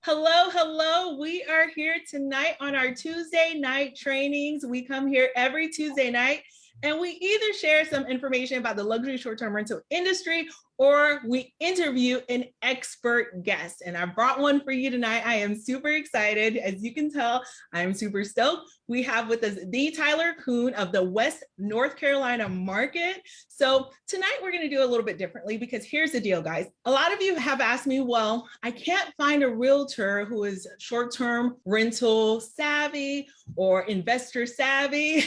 Hello, hello. We are here tonight on our Tuesday night trainings. We come here every Tuesday night and we either share some information about the luxury short-term rental industry or we interview an expert guest. And I brought one for you tonight. I am super excited. As you can tell, I'm super stoked. We have with us the Tyler Coon of the West North Carolina market. So tonight we're going to do a little bit differently because here's the deal, guys. A lot of you have asked me, well, I can't find a realtor who is short-term rental savvy or investor savvy.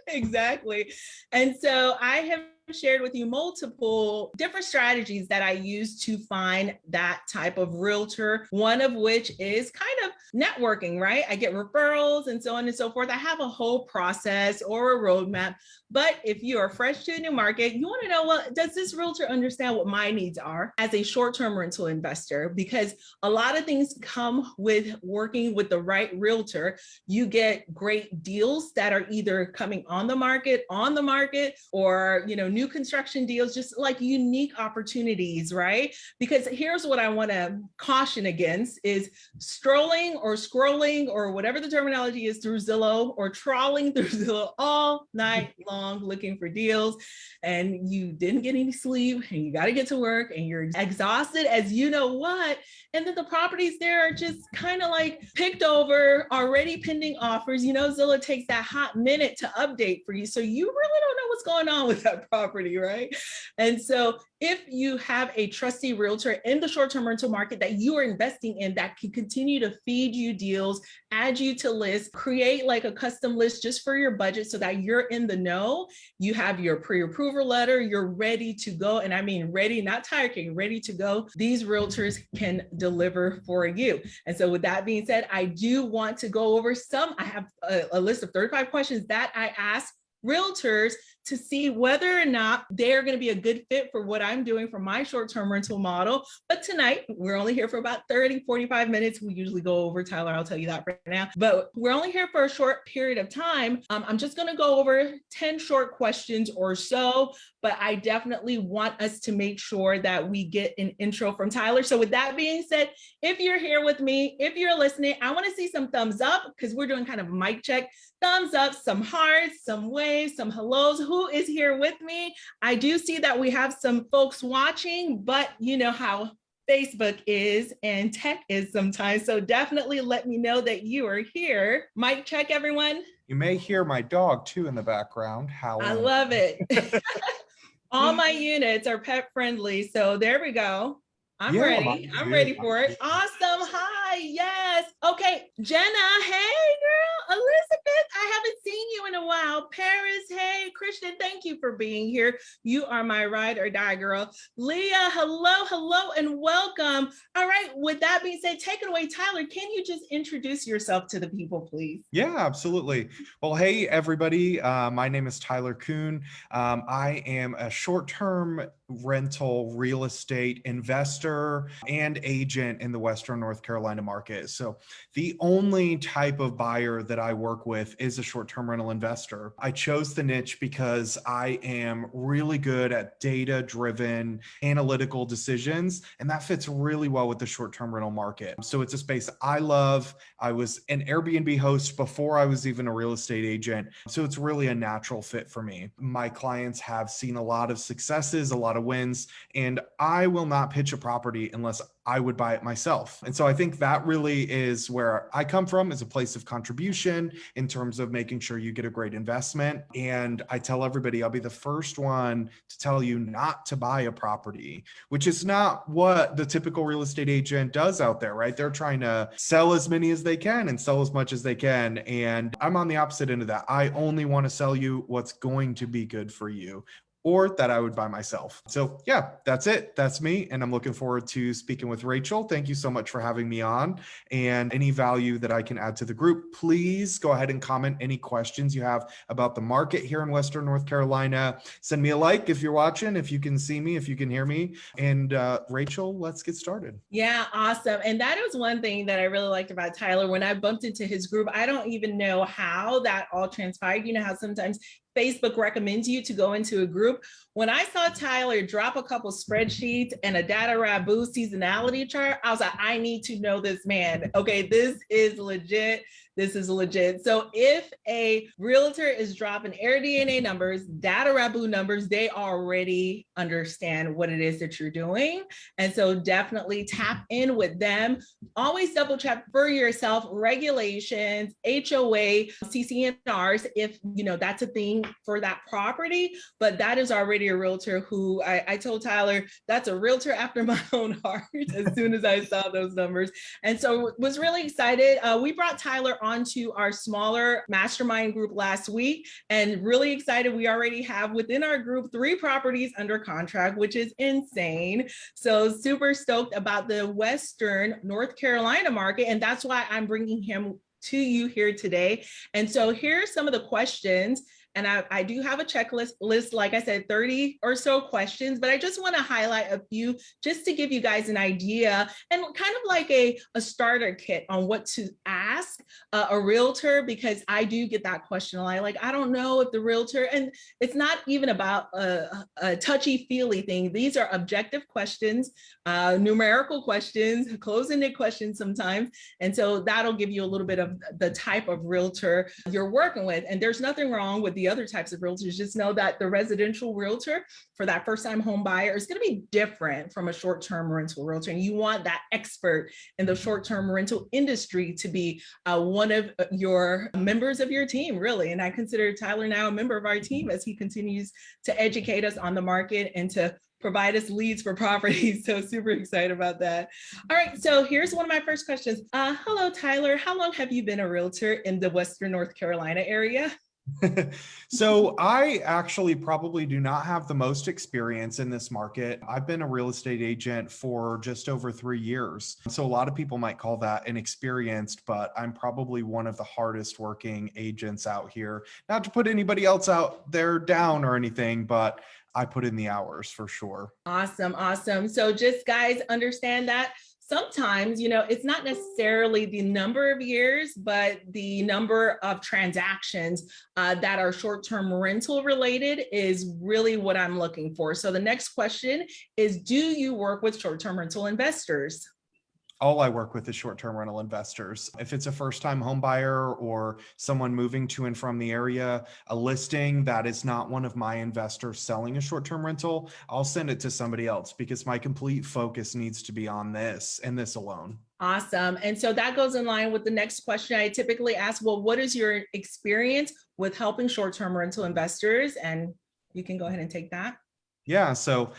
Exactly. And so I have shared with you multiple different strategies that I use to find that type of realtor, one of which is kind of networking, right? I get referrals and so on and so forth. I have a whole process or a roadmap. But if you are fresh to a new market, you want to know, well, does this realtor understand what my needs are as a short-term rental investor? Because a lot of things come with working with the right realtor. You get great deals that are either coming on the market, or, new construction deals, just like unique opportunities, right? Because here's what I want to caution against is strolling or scrolling or whatever the terminology is through Zillow or trawling through Zillow all night long looking for deals, and you didn't get any sleep and you got to get to work and you're exhausted as you know what, and then the properties there are just kind of like picked over, already pending offers. Zillow takes that hot minute to update for you, so you really don't know what's going on with that property, right? And so if you have a trusty realtor in the short-term rental market that you are investing in that can continue to feed you deals, add you to lists, create like a custom list just for your budget so that you're in the know, you have your pre-approval letter, you're ready to go. And I mean ready, not tire kicking, ready to go. These realtors can deliver for you. And so with that being said, I do want to go over I have a list of 35 questions that I ask realtors to see whether or not they're going to be a good fit for what I'm doing for my short-term rental model. But tonight, we're only here for about 30, 45 minutes. We usually go over, Tyler, I'll tell you that right now. But we're only here for a short period of time. I'm just going to go over 10 short questions or so, but I definitely want us to make sure that we get an intro from Tyler. So with that being said, if you're here with me, if you're listening, I want to see some thumbs up because we're doing kind of mic check. Thumbs up, some hearts, some waves, some hellos. Who is here with me? I do see that we have some folks watching, but you know how Facebook is and tech is sometimes. So definitely let me know that you are here. Mic check, everyone. You may hear my dog too in the background howling. I love it. All my units are pet friendly. So there we go. I'm ready. I'm ready for it. Awesome. Hi. Yes. Okay. Jenna. Hey, girl. Elizabeth, I haven't seen you in a while. Paris. Hey, Christian. Thank you for being here. You are my ride or die girl. Leah. Hello. Hello and welcome. All right. With that being said, take it away, Tyler. Can you just introduce yourself to the people, please? Yeah, absolutely. Well, hey, everybody. My name is Tyler Coon. I am a short-term rental real estate investor and agent in the Western North Carolina market. So the only type of buyer that I work with is a short-term rental investor. I chose the niche because I am really good at data-driven analytical decisions, and that fits really well with the short-term rental market. So it's a space I love. I was an Airbnb host before I was even a real estate agent. So it's really a natural fit for me. My clients have seen a lot of successes, a lot of wins, and I will not pitch a property unless I would buy it myself. And so I think that really is where I come from, is a place of contribution in terms of making sure you get a great investment. And I tell everybody, I'll be the first one to tell you not to buy a property, which is not what the typical real estate agent does out there, right? They're trying to sell as many as they can and sell as much as they can. And I'm on the opposite end of that. I only want to sell you what's going to be good for you, or that I would buy myself. So yeah, that's it. That's me. And I'm looking forward to speaking with Rachel. Thank you so much for having me on, and any value that I can add to the group. Please go ahead and comment any questions you have about the market here in Western North Carolina. Send me a like if you're watching, if you can see me, if you can hear me. And Rachel, let's get started. Yeah, awesome. And that is one thing that I really liked about Tyler. When I bumped into his group, I don't even know how that all transpired. You know how sometimes Facebook recommends you to go into a group. When I saw Tyler drop a couple spreadsheets and a data Rabu seasonality chart, I was like, I need to know this man. Okay, this is legit. This is legit. So if a realtor is dropping AirDNA numbers, data Rabu numbers, they already understand what it is that you're doing. And so definitely tap in with them. Always double check for yourself regulations, HOA, CCNRs, if that's a thing for that property. But that is already a realtor who I told Tyler, that's a realtor after my own heart as soon as I saw those numbers. And so was really excited. We brought Tyler onto our smaller mastermind group last week and really excited. We already have within our group 3 properties under contract, which is insane. So super stoked about the Western North Carolina market. And that's why I'm bringing him to you here today. And so here are some of the questions. And I do have a checklist, like I said, 30 or so questions, but I just want to highlight a few just to give you guys an idea and kind of like a starter kit on what to ask a realtor, because I do get that question a lot. Like, I don't know if the realtor, and it's not even about a touchy-feely thing. These are objective questions, numerical questions, close-ended questions sometimes. And so that'll give you a little bit of the type of realtor you're working with. And there's nothing wrong with the other types of realtors. Just know that the residential realtor for that first-time home buyer is going to be different from a short-term rental realtor. And you want that expert in the short-term rental industry to be one of your members of your team, really. And I consider Tyler now a member of our team as he continues to educate us on the market and to provide us leads for properties. So super excited about that. All right, so here's one of my first questions. Hello, Tyler. How long have you been a realtor in the Western North Carolina area? So I actually probably do not have the most experience in this market. I've been a real estate agent for just over 3 years. So a lot of people might call that inexperienced, but I'm probably one of the hardest working agents out here. Not to put anybody else out there down or anything, but I put in the hours for sure. Awesome, awesome. So just guys understand that sometimes, it's not necessarily the number of years, but the number of transactions that are short-term rental related is really what I'm looking for. So the next question is, do you work with short-term rental investors? All I work with is short-term rental investors. If it's a first-time home buyer or someone moving to and from the area, a listing that is not one of my investors selling a short-term rental, I'll send it to somebody else because my complete focus needs to be on this and this alone. Awesome. And so that goes in line with the next question I typically ask. Well, what is your experience with helping short-term rental investors? And you can go ahead and take that. Yeah, so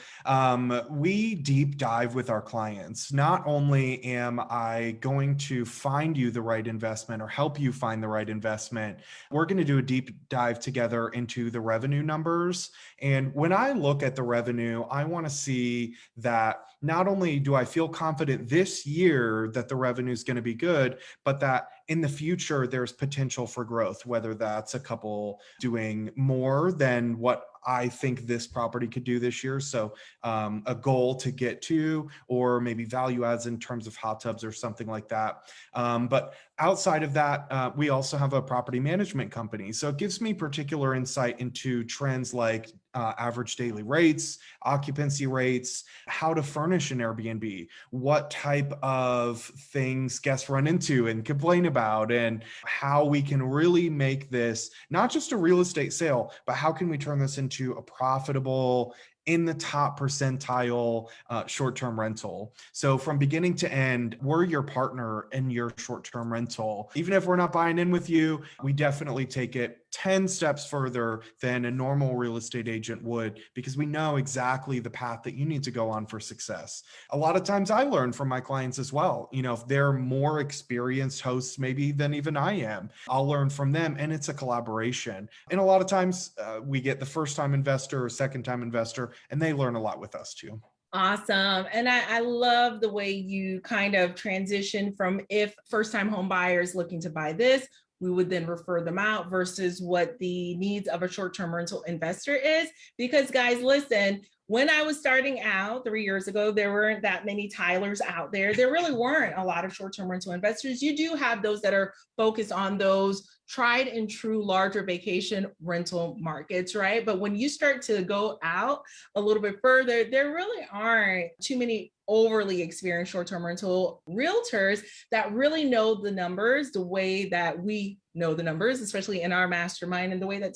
we deep dive with our clients. Not only am I going to find you the right investment or help you find the right investment, we're going to do a deep dive together into the revenue numbers. And when I look at the revenue, I want to see that not only do I feel confident this year that the revenue is going to be good, but that in the future, there's potential for growth, whether that's a couple doing more than what I think this property could do this year. So a goal to get to, or maybe value adds in terms of hot tubs or something like that. But outside of that, we also have a property management company. So it gives me particular insight into trends like average daily rates, occupancy rates, how to furnish an Airbnb, what type of things guests run into and complain about, and how we can really make this not just a real estate sale, but how can we turn this into a profitable, in the top percentile short-term rental. So from beginning to end, we're your partner in your short-term rental. Even if we're not buying in with you, we definitely take it 10 steps further than a normal real estate agent would, because we know exactly the path that you need to go on for success. A lot of times I learn from my clients as well. If they're more experienced hosts maybe than even I am, I'll learn from them, and it's a collaboration. And a lot of times we get the first-time investor or second-time investor, and they learn a lot with us too. Awesome. And I love the way you kind of transition from, if first-time home buyers looking to buy this, we would then refer them out, versus what the needs of a short-term rental investor is. Because guys, listen, when I was starting out 3 years ago, there weren't that many Tylers out there. There really weren't a lot of short-term rental investors. You do have those that are focused on those tried and true larger vacation rental markets, right? But when you start to go out a little bit further, there really aren't too many overly experienced short-term rental realtors that really know the numbers the way that we know the numbers, especially in our mastermind, and the way that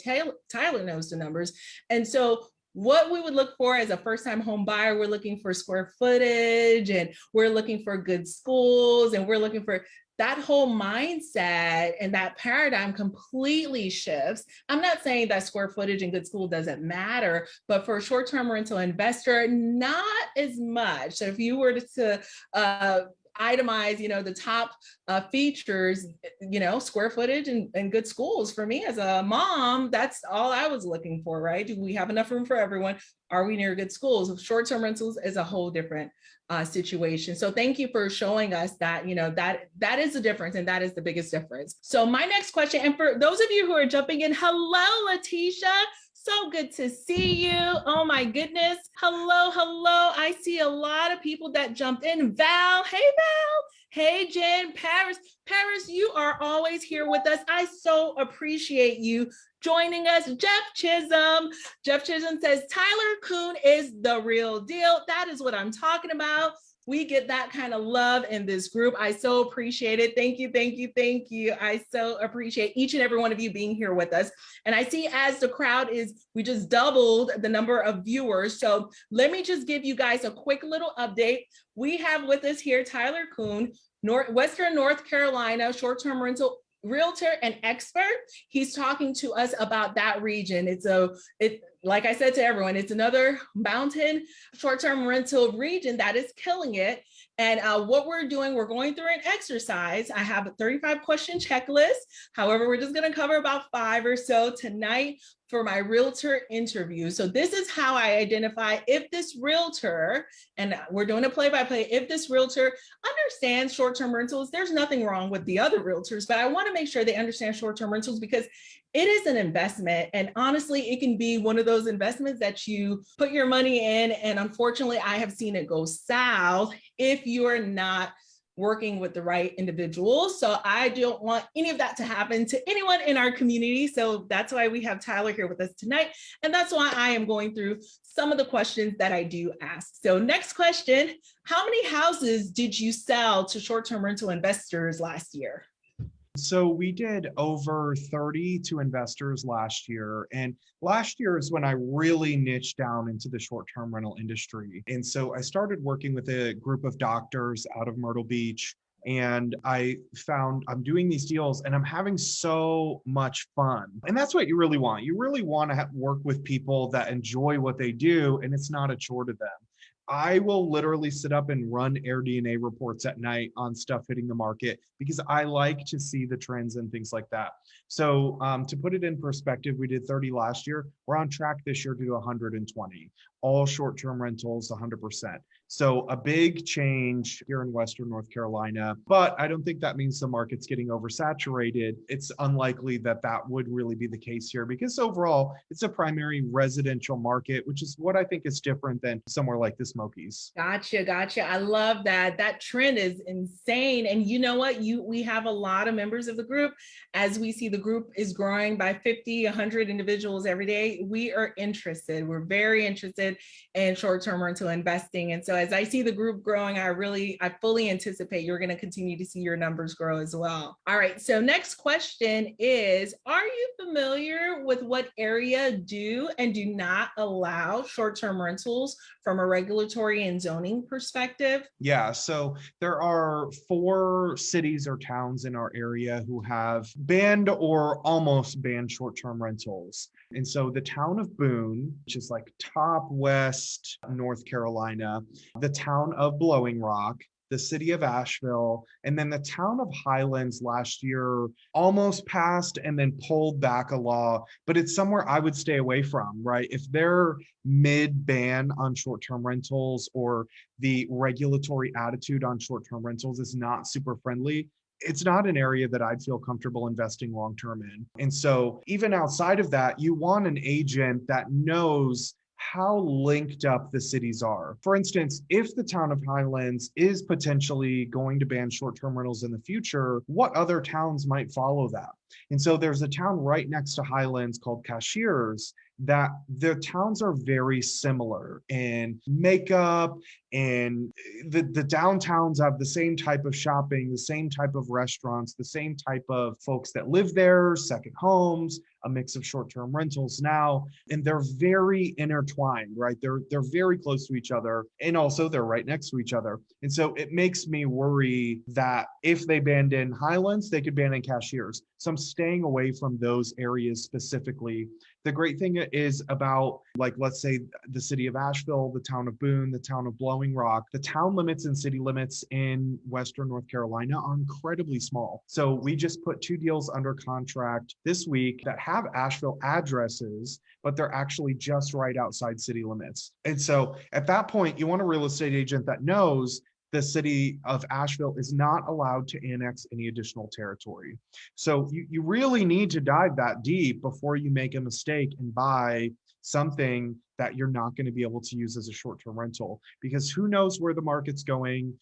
Tyler knows the numbers. And so what we would look for as a first-time home buyer, we're looking for square footage, and we're looking for good schools, and we're looking for that whole mindset, and that paradigm completely shifts. I'm not saying that square footage and good school doesn't matter, but for a short-term rental investor, not as much. So if you were to itemize, the top features, square footage and good schools. For me as a mom, that's all I was looking for, right? Do we have enough room for everyone? Are we near good schools? Short-term rentals is a whole different situation. So thank you for showing us that, that is the difference, and that is the biggest difference. So my next question, and for those of you who are jumping in, hello, Letitia. So good to see you. Oh my goodness. Hello, hello. I see a lot of people that jumped in. Val, hey Val. Hey Jen, Paris. Paris, you are always here with us. I so appreciate you joining us. Jeff Chisholm. Jeff Chisholm says, Tyler Coon is the real deal. That is what I'm talking about. We get that kind of love in this group. I so appreciate it. Thank you, thank you, thank you. I so appreciate each and every one of you being here with us. And I see as the crowd we just doubled the number of viewers. So let me just give you guys a quick little update. We have with us here Tyler Coon, Western North Carolina short-term rental realtor and expert. He's talking to us about that region. Like I said to everyone, it's another mountain short-term rental region that is killing it. And what we're doing, we're going through an exercise. I have a 35 question checklist. However, we're just going to cover about 5 or so tonight for my realtor interview. So this is how I identify if this realtor, and we're doing a play-by-play, if this realtor understands short-term rentals. There's nothing wrong with the other realtors, but I want to make sure they understand short-term rentals, because it is an investment. And honestly, it can be one of those investments that you put your money in. And unfortunately, I have seen it go south if you're not working with the right individuals. So I don't want any of that to happen to anyone in our community. So that's why we have Tyler here with us tonight. And that's why I am going through some of the questions that I do ask. So next question, how many houses did you sell to short-term rental investors last year? So we did over 30 to investors last year. And last year is when I really niched down into the short-term rental industry. And so I started working with a group of doctors out of Myrtle Beach. And I found I'm doing these deals and I'm having so much fun. And that's what you really want. You really want to work with people that enjoy what they do, and it's not a chore to them. I will literally sit up and run AirDNA reports at night on stuff hitting the market because I like to see the trends and things like that. So to put it in perspective, we did 30 last year. We're on track this year to do 120, all short-term rentals, 100%. So a big change here in Western North Carolina, but I don't think that means the market's getting oversaturated. It's unlikely that that would really be the case here because overall it's a primary residential market, which is what I think is different than somewhere like the Smokies. Gotcha. I love that. That trend is insane. And you know what? We have a lot of members of the group. As we see the group is growing by 50, 100 individuals every day, we are interested. We're very interested in short-term rental investing. And so as I see the group growing, I fully anticipate you're going to continue to see your numbers grow as well. All right. So next question is, are you familiar with what area do and do not allow short-term rentals from a regulatory and zoning perspective? Yeah, so there are 4 cities or towns in our area who have banned or almost banned short-term rentals. And so the town of Boone, which is like top west North Carolina, the town of Blowing Rock, the city of Asheville, and then the town of Highlands last year almost passed and then pulled back a law, but it's somewhere I would stay away from, right? If they're mid-ban on short-term rentals or the regulatory attitude on short-term rentals is not super friendly, it's not an area that I'd feel comfortable investing long-term in. And so even outside of that, you want an agent that knows how linked up the cities are. For instance, if the town of Highlands is potentially going to ban short-term rentals in the future, what other towns might follow that? And so there's a town right next to Highlands called Cashiers that the towns are very similar in makeup, and the downtowns have the same type of shopping, the same type of restaurants, the same type of folks that live there, second homes, a mix of short-term rentals now, and they're very intertwined, right? They're very close to each other, and also they're right next to each other. And so it makes me worry that if they banned in Highlands, they could ban in Cashiers. So I'm staying away from those areas specifically. The great thing is about, like, let's say the city of Asheville, the town of Boone, the town of Blowing Rock, the town limits and city limits in Western North Carolina are incredibly small. So we just put 2 deals under contract this week that have Asheville addresses, but they're actually just right outside city limits. And so at that point, you want a real estate agent that knows the city of Asheville is not allowed to annex any additional territory. So you really need to dive that deep before you make a mistake and buy something that you're not going to be able to use as a short-term rental, because who knows where the market's going.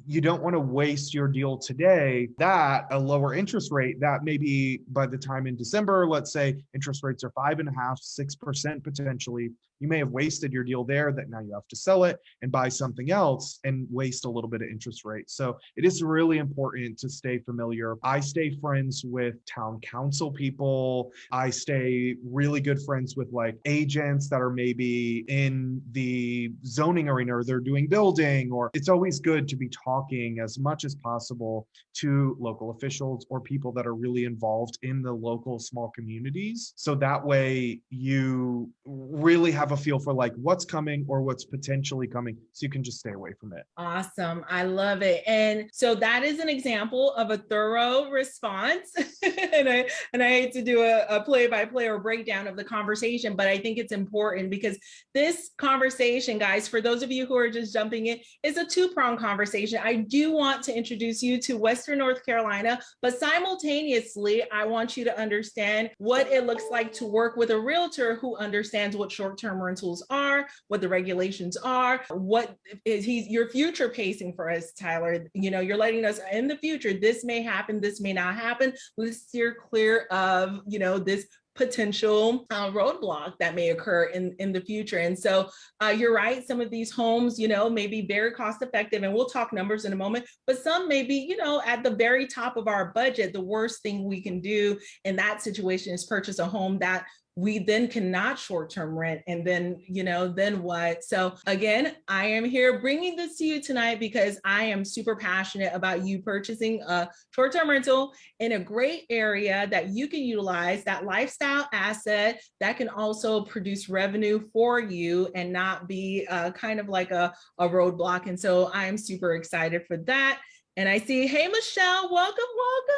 You don't want to waste your deal today that a lower interest rate that maybe by the time in December, let's say interest rates are 5.5%, 6% potentially, you may have wasted your deal there that now you have to sell it and buy something else and waste a little bit of interest rate. So it is really important to stay familiar. I stay friends with town council people. I stay really good friends with like agents that are maybe in the zoning arena, or they're doing building, or it's always good to be talking as much as possible to local officials or people that are really involved in the local small communities. So that way you really have a feel for like what's coming or what's potentially coming, so you can just stay away from it. Awesome. I love it. And so that is an example of a thorough response. and I hate to do a play-by-play or breakdown of the conversation, but I think it's important because this conversation, guys, for those of you who are just jumping in, is a two-pronged conversation. I do want to introduce you to Western North Carolina, but simultaneously, I want you to understand what it looks like to work with a realtor who understands what short-term rentals are, what the regulations are, what is your future pacing for us, Tyler. You know, you're letting us in the future, this may happen, this may not happen. Let's steer clear of, you know, this potential roadblock that may occur in the future. And so you're right, some of these homes, you know, may be very cost effective, and we'll talk numbers in a moment, but some may be, you know, at the very top of our budget. The worst thing we can do in that situation is purchase a home that we then cannot short-term rent, and then, you know, then what? So again, I am here bringing this to you tonight because I am super passionate about you purchasing a short-term rental in a great area that you can utilize, that lifestyle asset that can also produce revenue for you and not be kind of like a roadblock. And so I am super excited for that. And I see, hey, Michelle, welcome, welcome.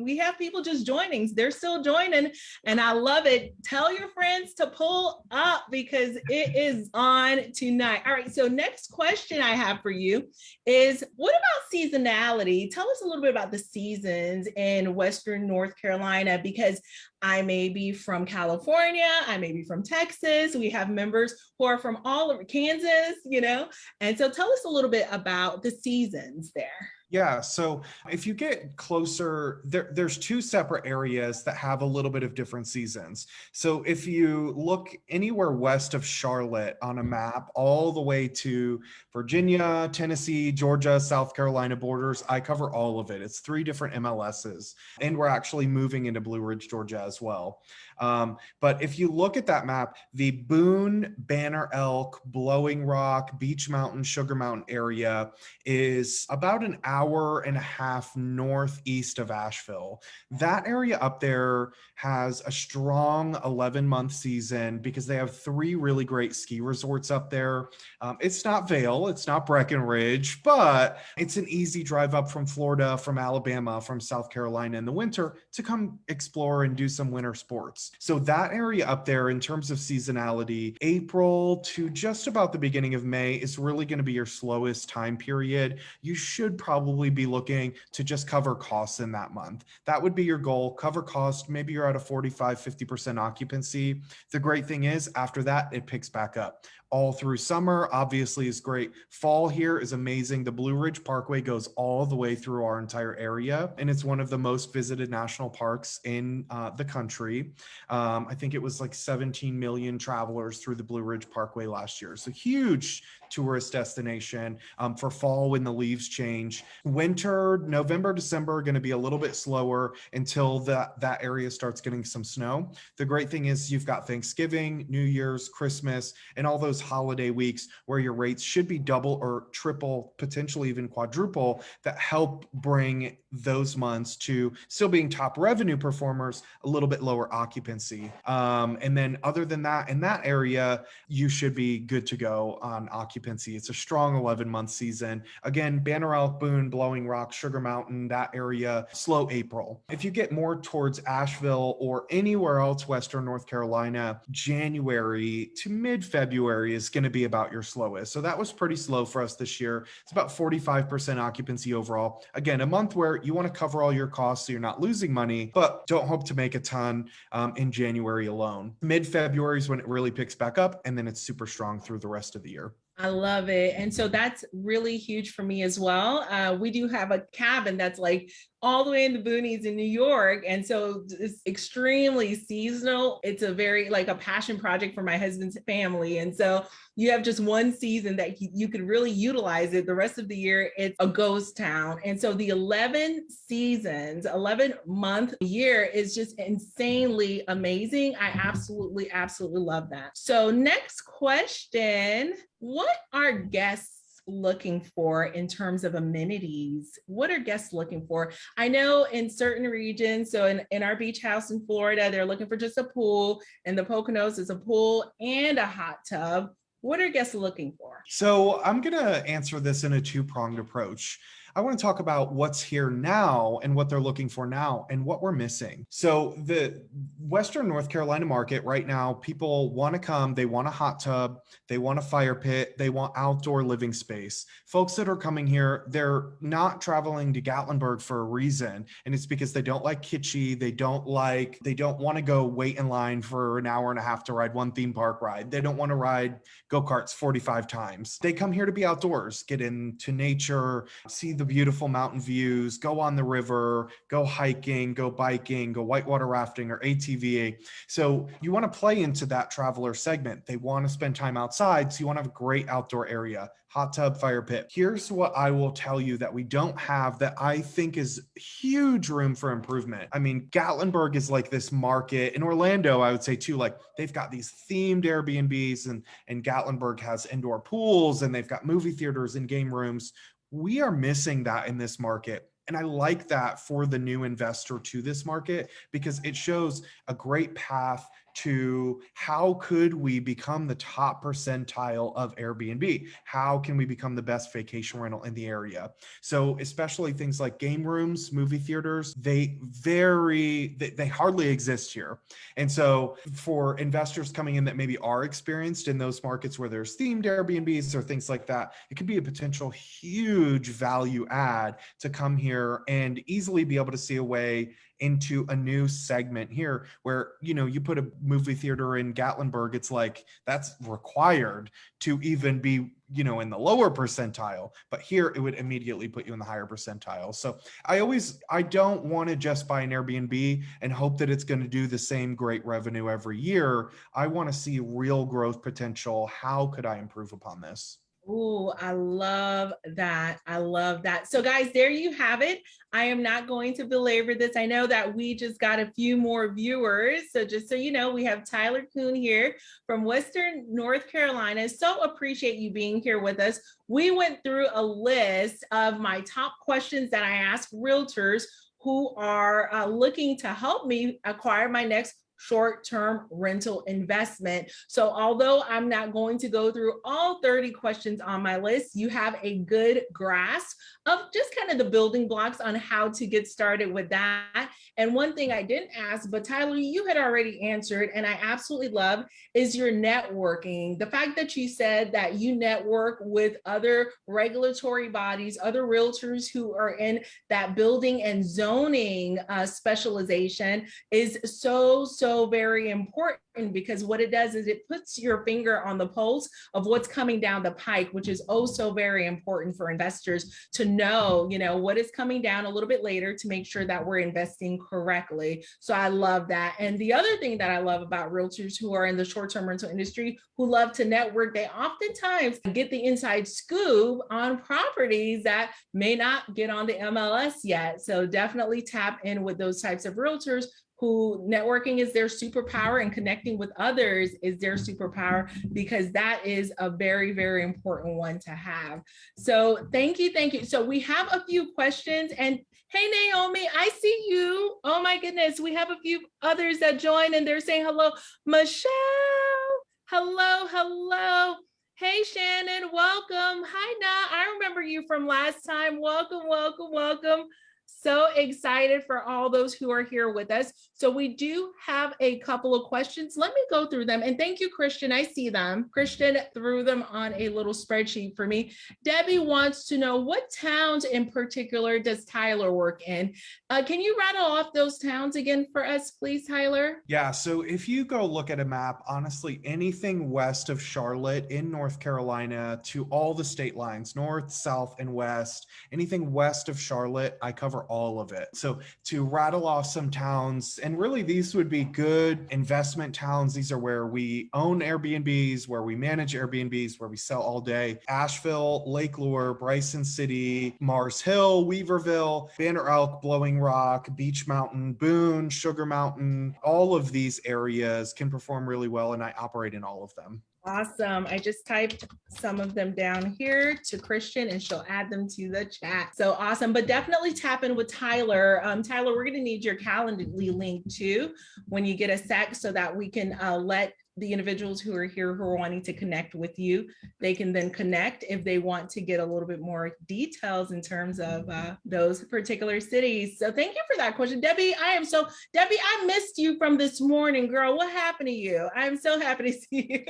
We have people just joining. They're still joining, and I love it. Tell your friends to pull up because it is on tonight. All right, so next question I have for you is, what about seasonality? Tell us a little bit about the seasons in Western North Carolina, because I may be from California, I may be from Texas. We have members who are from all over Kansas, you know? And so tell us a little bit about the seasons there. Yeah, so if you get closer, there's 2 separate areas that have a little bit of different seasons. So if you look anywhere west of Charlotte on a map, all the way to Virginia, Tennessee, Georgia, South Carolina borders, I cover all of it. It's 3 different MLSs, and we're actually moving into Blue Ridge, Georgia as well. But if you look at that map, the Boone, Banner Elk, Blowing Rock, Beach Mountain, Sugar Mountain area is about an hour and a half northeast of Asheville. That area up there has a strong 11-month season because they have 3 really great ski resorts up there. It's not Vail, it's not Breckenridge, but it's an easy drive up from Florida, from Alabama, from South Carolina in the winter to come explore and do some some winter sports. So that area up there in terms of seasonality, April to just about the beginning of May is really going to be your slowest time period. You should probably be looking to just cover costs in that month. That would be your goal, cover cost. Maybe you're at a 45, 50% occupancy. The great thing is after that, it picks back up. All through summer, obviously, is great. Fall here is amazing. The Blue Ridge Parkway goes all the way through our entire area, and it's one of the most visited national parks in the country. I think it was like 17 million travelers through the Blue Ridge Parkway last year. So huge tourist destination for fall when the leaves change. Winter, November, December are going to be a little bit slower until that area starts getting some snow. The great thing is you've got Thanksgiving, New Year's, Christmas, and all those holiday weeks where your rates should be double or triple, potentially even quadruple, that help bring those months to still being top revenue performers, a little bit lower occupancy. And then other than that, in that area, you should be good to go on occupancy. It's a strong 11-month season. Again, Banner Elk, Boone, Blowing Rock, Sugar Mountain, that area, slow April. If you get more towards Asheville or anywhere else, Western North Carolina, January to mid-February is going to be about your slowest. So that was pretty slow for us this year. It's about 45% occupancy overall. Again, a month where you want to cover all your costs so you're not losing money, but don't hope to make a ton in January alone. Mid-February is when it really picks back up, and then it's super strong through the rest of the year. I love it. And so that's really huge for me as well. We do have a cabin that's like all the way in the boonies in New York. And so it's extremely seasonal. It's a very like a passion project for my husband's family. And so you have just one season that you could really utilize it. The rest of the year, it's a ghost town. And so the 11 seasons, 11-month year is just insanely amazing. I absolutely love that. So next question, what are guests looking for in terms of amenities? What are guests looking for? I know in certain regions, so in our beach house in Florida, they're looking for just a pool. In the Poconos, it's a pool and a hot tub. What are guests looking for? So I'm going to answer this in a two-pronged approach. I want to talk about what's here now and what they're looking for now and what we're missing. So the Western North Carolina market right now, people want to come, they want a hot tub, they want a fire pit, they want outdoor living space. Folks that are coming here, they're not traveling to Gatlinburg for a reason. And it's because they don't like kitschy, they don't want to go wait in line for an hour and a half to ride one theme park ride. They don't want to ride go-karts 45 times. They come here to be outdoors, get into nature, see the beautiful mountain views, go on the river, go hiking, go biking, go whitewater rafting or ATVing. So you want to play into that traveler segment. They want to spend time outside. So you want to have a great outdoor area, hot tub, fire pit. Here's what I will tell you that we don't have that I think is huge room for improvement. I mean, Gatlinburg is like this market. In Orlando, I would say too, like they've got these themed Airbnbs and Gatlinburg has indoor pools and they've got movie theaters and game rooms. We are missing that in this market. And I like that for the new investor to this market because it shows a great path to how could we become the top percentile of Airbnb? How can we become the best vacation rental in the area? So especially things like game rooms, movie theaters, they hardly exist here. And so for investors coming in that maybe are experienced in those markets where there's themed Airbnbs or things like that, it could be a potential huge value add to come here and easily be able to see a way into a new segment here where, you know, you put a movie theater in Gatlinburg, it's like that's required to even be, you know, in the lower percentile, but here it would immediately put you in the higher percentile. So I don't want to just buy an Airbnb and hope that it's going to do the same great revenue every year. I want to see real growth potential. How could I improve upon this? Oh, I love that. I love that. So guys, there you have it. I am not going to belabor this. I know that we just got a few more viewers. So just so you know, we have Tyler Coon here from Western North Carolina. So appreciate you being here with us. We went through a list of my top questions that I ask realtors who are looking to help me acquire my next short-term rental investment. So although I'm not going to go through all 30 questions on my list, you have a good grasp of just kind of the building blocks on how to get started with that. And one thing I didn't ask, but Tyler, you had already answered, and I absolutely love, is your networking. The fact that you said that you network with other regulatory bodies, other realtors who are in that building and zoning specialization is so very important, because what it does is it puts your finger on the pulse of what's coming down the pike, which is oh so very important for investors to know, what is coming down a little bit later to make sure that we're investing correctly. So I love that. And the other thing that I love about realtors who are in the short-term rental industry who love to network, they oftentimes get the inside scoop on properties that may not get on the MLS yet. So definitely tap in with those types of realtors who networking is their superpower and connecting with others is their superpower, because that is a very important one to have. So thank you. So we have a few questions, and hey, Naomi, I see you. Oh my goodness, we have a few others that join and they're saying hello. Michelle, hello. Hey, Shannon, welcome. Hi, Na, I remember you from last time. Welcome. So excited for all those who are here with us. So we do have a couple of questions. Let me go through them. And thank you, Christian. I see them. Christian threw them on a little spreadsheet for me. Debbie wants to know, what towns in particular does Tyler work in? Can you rattle off those towns again for us, please, Tyler? Yeah, so if you go look at a map, honestly, anything west of Charlotte in North Carolina to all the state lines, north, south, and west, anything west of Charlotte, I cover all of it. So to rattle off some towns, and really these would be good investment towns. These are where we own Airbnbs, where we manage Airbnbs, where we sell all day. Asheville, Lake Lure, Bryson City, Mars Hill, Weaverville, Banner Elk, Blowing Rock, Beach Mountain, Boone, Sugar Mountain, all of these areas can perform really well, and I operate in all of them. Awesome. I just typed some of them down here to Christian and she'll add them to the chat. So awesome, but definitely tap in with Tyler. Tyler, we're going to need your Calendly link too when you get a sec, so that we can let the individuals who are here who are wanting to connect with you, they can then connect if they want to get a little bit more details in terms of those particular cities. So thank you for that question. Debbie, Debbie, I missed you from this morning, girl. What happened to you? I'm so happy to see you.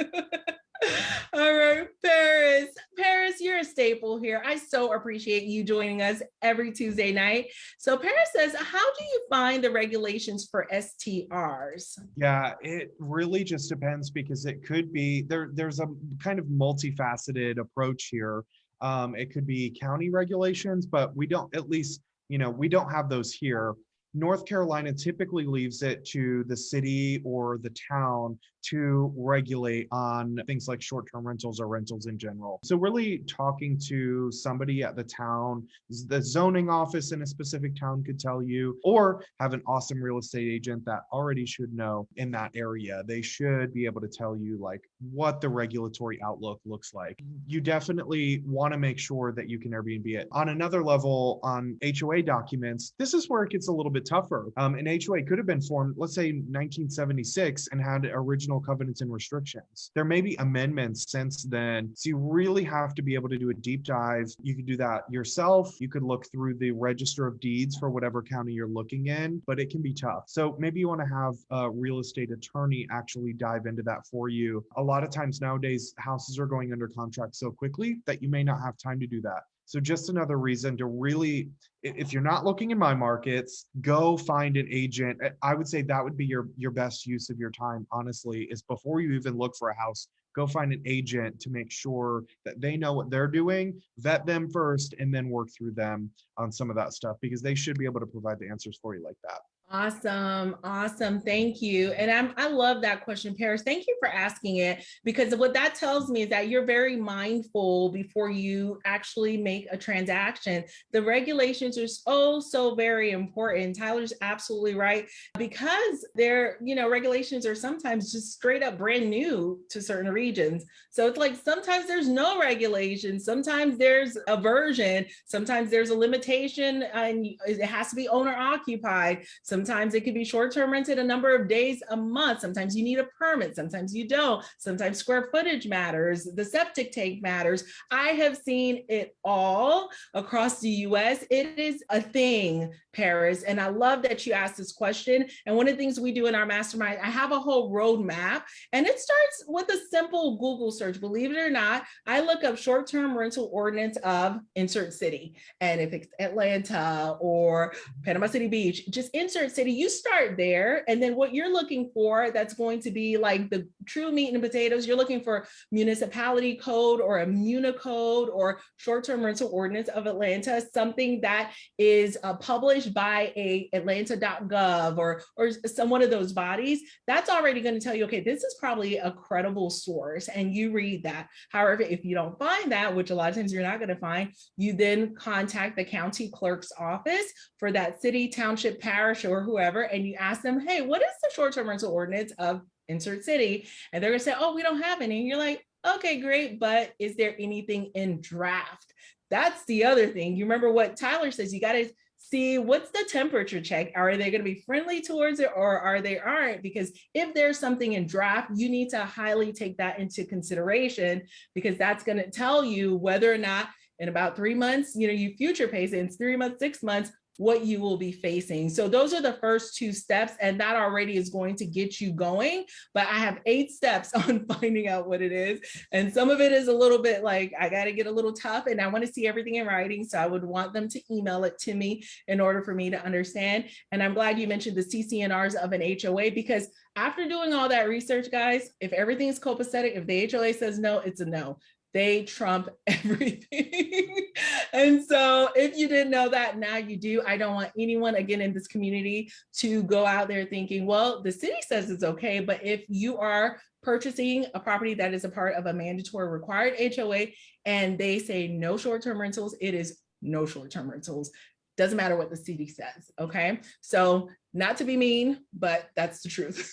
All right, Paris, you're a staple here. I so appreciate you joining us every Tuesday night. So Paris says, how do you find the regulations for STRs? Yeah, it really just depends, because it could be there's a kind of multifaceted approach here. It could be county regulations, but we don't, at least, we don't have those here. North Carolina typically leaves it to the city or the town to regulate on things like short-term rentals or rentals in general. So really talking to somebody at the town, the zoning office in a specific town could tell you, or have an awesome real estate agent that already should know in that area. They should be able to tell you like what the regulatory outlook looks like. You definitely want to make sure that you can Airbnb it. On another level, on HOA documents, this is where it gets a little bit tougher. An HOA could have been formed, let's say 1976, and had original covenants and restrictions. There may be amendments since then. So you really have to be able to do a deep dive. You could do that yourself. You could look through the register of deeds for whatever county you're looking in, but it can be tough. So maybe you want to have a real estate attorney actually dive into that for you. A lot of times nowadays, houses are going under contract so quickly that you may not have time to do that. So just another reason to really, if you're not looking in my markets, go find an agent. I would say that would be your best use of your time, honestly, is before you even look for a house, go find an agent to make sure that they know what they're doing, vet them first, and then work through them on some of that stuff, because they should be able to provide the answers for you like that. Awesome. Thank you. And I love that question, Paris. Thank you for asking it, because what that tells me is that you're very mindful before you actually make a transaction. The regulations are so very important. Tyler's absolutely right, because regulations are sometimes just straight up brand new to certain regions. So it's like sometimes there's no regulation, sometimes there's a version, sometimes there's a limitation and it has to be owner occupied. Sometimes Sometimes it could be short-term rented a number of days a month. Sometimes you need a permit. Sometimes you don't. Sometimes square footage matters. The septic tank matters. I have seen it all across the US. It is a thing, Paris. And I love that you asked this question. And one of the things we do in our mastermind, I have a whole roadmap, and it starts with a simple Google search. Believe it or not, I look up short-term rental ordinance of insert city. And if it's Atlanta or Panama City Beach, just insert city, you start there. And then what you're looking for, that's going to be like the true meat and potatoes. You're looking for municipality code or a municode or short-term rental ordinance of Atlanta, something that is published by a atlanta.gov or some one of those bodies. That's already going to tell you, okay, this is probably a credible source, and you read that. However, if you don't find that, which a lot of times you're not going to find, you then contact the county clerk's office for that city, township, parish, or whoever, and you ask them, hey, what is the short-term rental ordinance of insert city? And they're going to say, oh, we don't have any. And you're like, okay, great, but is there anything in draft? That's the other thing. You remember what Tyler says, you got to see what's the temperature check. Are they going to be friendly towards it, or are they aren't? Because if there's something in draft, you need to highly take that into consideration, because that's going to tell you whether or not in about 3 months, you future pace it in 3 months, 6 months, what you will be facing. So those are the first 2 steps, and that already is going to get you going. But I have 8 steps on finding out what it is. And some of it is a little bit like, I got to get a little tough, and I want to see everything in writing. So I would want them to email it to me in order for me to understand. And I'm glad you mentioned the CCNRs of an HOA, because after doing all that research, guys, if everything is copacetic, if the HOA says no, it's a no. They trump everything. And so if you didn't know that, now you do. I don't want anyone, again, in this community to go out there thinking, well, the city says it's okay. But if you are purchasing a property that is a part of a mandatory required HOA and they say no short-term rentals, it is no short-term rentals. Doesn't matter what the city says, okay? So not to be mean, but that's the truth.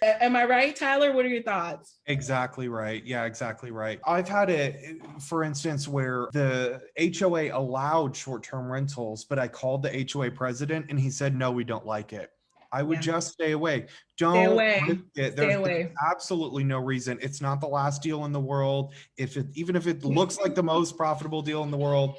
Am I right, Tyler? What are your thoughts? Exactly right. Yeah, exactly right. I've had it, for instance, where the HOA allowed short-term rentals, but I called the HOA president and he said, no, we don't like it. I would just stay away. Don't risk it. There's absolutely no reason. It's not the last deal in the world. Even if it looks like the most profitable deal in the world,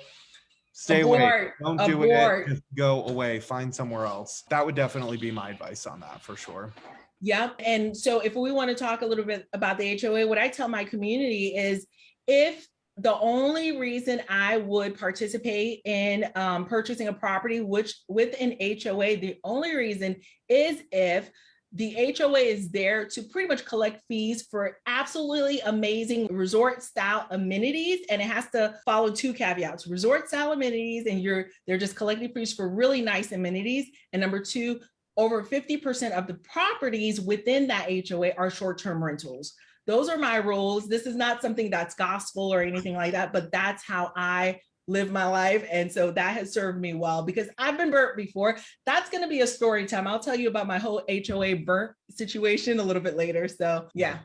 stay away. Don't do it. Just go away. Find somewhere else. That would definitely be my advice on that, for sure. Yep. And so if we want to talk a little bit about the HOA, what I tell my community is, if the only reason I would participate in purchasing a property with an HOA, the only reason is if the HOA is there to pretty much collect fees for absolutely amazing resort style amenities. And it has to follow 2 caveats: resort style amenities, and they're just collecting fees for really nice amenities. And number 2, over 50% of the properties within that HOA are short-term rentals. Those are my rules. This is not something that's gospel or anything like that, but that's how I live my life. And so that has served me well, because I've been burnt before. That's going to be a story time. I'll tell you about my whole HOA burnt situation a little bit later. So yeah.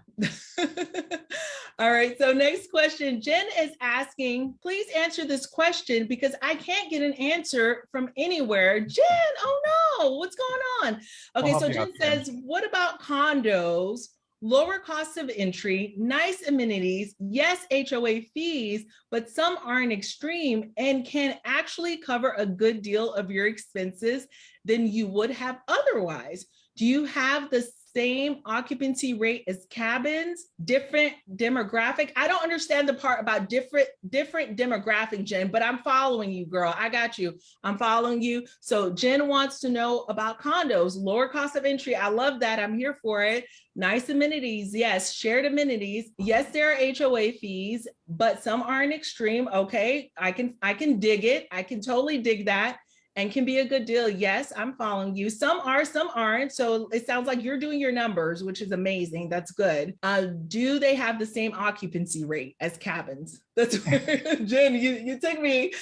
All right. So next question, Jen is asking, please answer this question because I can't get an answer from anywhere. Jen, oh no, what's going on? Okay. So Jen says, what about condos? Lower costs of entry, nice amenities, yes, HOA fees, but some aren't extreme and can actually cover a good deal of your expenses than you would have otherwise. Do you have the same occupancy rate as cabins, different demographic? I don't understand the part about different demographic, Jen, but I'm following you, girl. I got you. I'm following you. So Jen wants to know about condos, lower cost of entry. I love that. I'm here for it. Nice amenities. Yes. Shared amenities. Yes, there are HOA fees, but some aren't extreme. Okay. I can dig it. I can totally dig that. And can be a good deal. Yes, I'm following you. Some are, some aren't. So it sounds like you're doing your numbers, which is amazing. That's good. Do they have the same occupancy rate as cabins? That's Jen, you took me